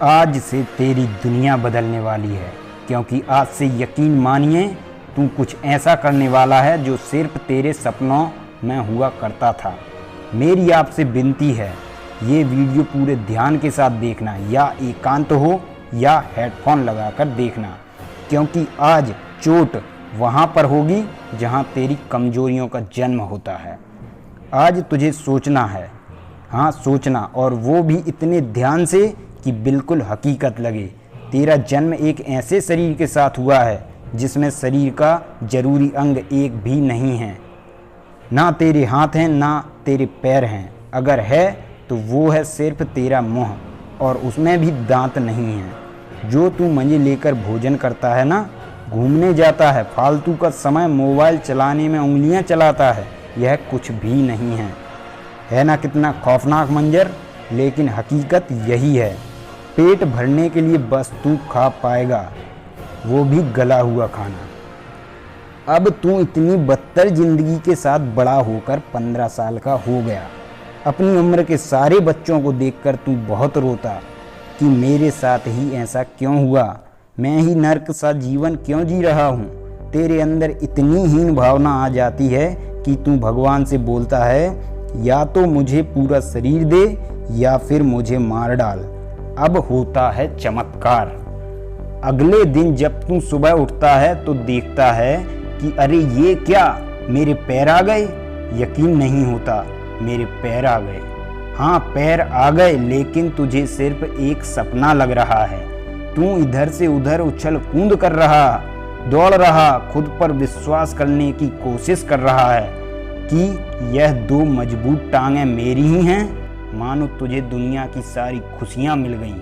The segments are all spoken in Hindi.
आज से तेरी दुनिया बदलने वाली है, क्योंकि आज से यकीन मानिए तू कुछ ऐसा करने वाला है जो सिर्फ तेरे सपनों में हुआ करता था। मेरी आपसे विनती है, ये वीडियो पूरे ध्यान के साथ देखना, या एकांत हो या हेडफोन लगाकर देखना, क्योंकि आज चोट वहाँ पर होगी जहाँ तेरी कमजोरियों का जन्म होता है। आज तुझे सोचना है, हाँ सोचना, और वो भी इतने ध्यान से कि बिल्कुल हकीकत लगे। तेरा जन्म एक ऐसे शरीर के साथ हुआ है जिसमें शरीर का जरूरी अंग एक भी नहीं है। ना तेरे हाथ हैं ना तेरे पैर हैं, अगर है तो वो है सिर्फ तेरा मुंह, और उसमें भी दांत नहीं हैं। जो तू मजे लेकर भोजन करता है ना, घूमने जाता है, फालतू का समय मोबाइल चलाने में उंगलियां चलाता है, यह कुछ भी नहीं है ना कितना खौफनाक मंजर। लेकिन हकीकत यही है, पेट भरने के लिए बस तू खा पाएगा, वो भी गला हुआ खाना। अब तू इतनी बदतर जिंदगी के साथ बड़ा होकर 15 साल का हो गया। अपनी उम्र के सारे बच्चों को देखकर तू बहुत रोता कि मेरे साथ ही ऐसा क्यों हुआ, मैं ही नर्क सा जीवन क्यों जी रहा हूँ। तेरे अंदर इतनी हीन भावना आ जाती है कि तू भगवान से बोलता है, या तो मुझे पूरा शरीर दे या फिर मुझे मार डाल। अब होता है चमत्कार। अगले दिन जब तू सुबह उठता है तो देखता है कि अरे ये क्या, मेरे पैर आ गए। यकीन नहीं होता, मेरे पैर आ गए। हाँ पैर आ गए, लेकिन तुझे सिर्फ एक सपना लग रहा है। तू इधर से उधर उछल कूद कर रहा, दौड़ रहा, खुद पर विश्वास करने की कोशिश कर रहा है कि यह 2 मजबूत टांगें मेरी ही हैं। मानो तुझे दुनिया की सारी खुशियाँ मिल गईं।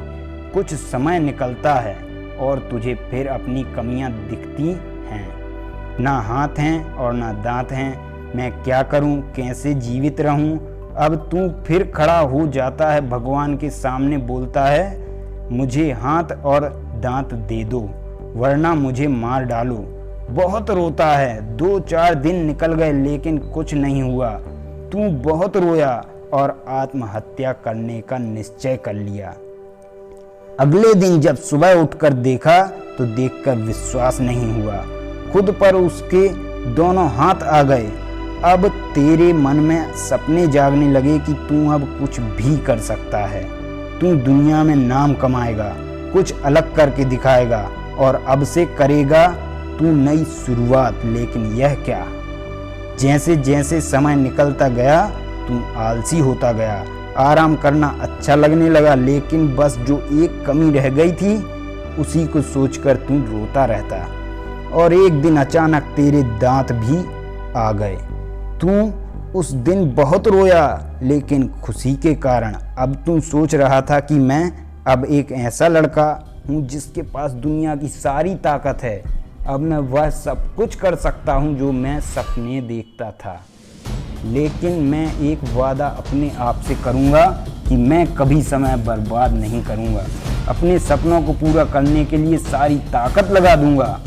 कुछ समय निकलता है और तुझे फिर अपनी कमियां दिखती हैं। ना हाथ हैं और ना दांत हैं। मैं क्या करूं, कैसे जीवित रहूं। अब तू फिर खड़ा हो जाता है, भगवान के सामने बोलता है, मुझे हाथ और दांत दे दो वरना मुझे मार डालो। बहुत रोता है। 2-4 दिन निकल गए लेकिन कुछ नहीं हुआ। तू बहुत रोया और आत्महत्या करने का निश्चय कर लिया। अगले दिन जब सुबह उठकर देखा तो देखकर विश्वास नहीं हुआ। खुद पर उसके दोनों हाथ आ गए। अब तेरे मन में सपने जागने लगे कि तू अब कुछ भी कर सकता है। तू दुनिया में नाम कमाएगा, कुछ अलग करके दिखाएगा, और अब से करेगा तू नई शुरुआत। लेकिन यह क्या, जैसे जैसे समय निकलता गया तू आलसी होता गया। आराम करना अच्छा लगने लगा, लेकिन बस जो एक कमी रह गई थी उसी को सोचकर तू रोता रहता। और एक दिन अचानक तेरे दांत भी आ गए। तू उस दिन बहुत रोया, लेकिन खुशी के कारण। अब तू सोच रहा था कि मैं अब एक ऐसा लड़का हूँ जिसके पास दुनिया की सारी ताकत है। अब मैं वह सब कुछ कर सकता हूँ जो मैं सपने देखता था। लेकिन मैं एक वादा अपने आप से करूंगा कि मैं कभी समय बर्बाद नहीं करूंगा। अपने सपनों को पूरा करने के लिए सारी ताकत लगा दूंगा।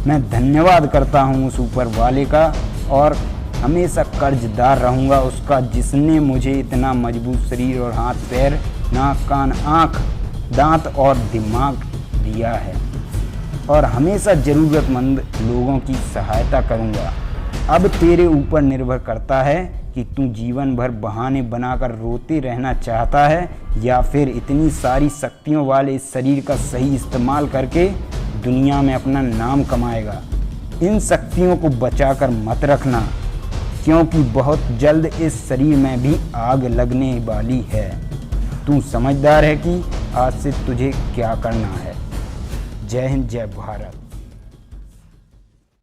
मैं धन्यवाद करता हूं उस ऊपर वाले का, और हमेशा कर्जदार रहूंगा उसका, जिसने मुझे इतना मजबूत शरीर और हाथ पैर, नाक कान आँख दांत और दिमाग दिया है। और हमेशा ज़रूरतमंद लोगों की सहायता करूंगा। अब तेरे ऊपर निर्भर करता है कि तू जीवन भर बहाने बनाकर रोते रहना चाहता है, या फिर इतनी सारी शक्तियों वाले इस शरीर का सही इस्तेमाल करके दुनिया में अपना नाम कमाएगा। इन शक्तियों को बचाकर मत रखना, क्योंकि बहुत जल्द इस शरीर में भी आग लगने वाली है। तू समझदार है कि आज से तुझे क्या करना है। जय हिंद, जय भारत।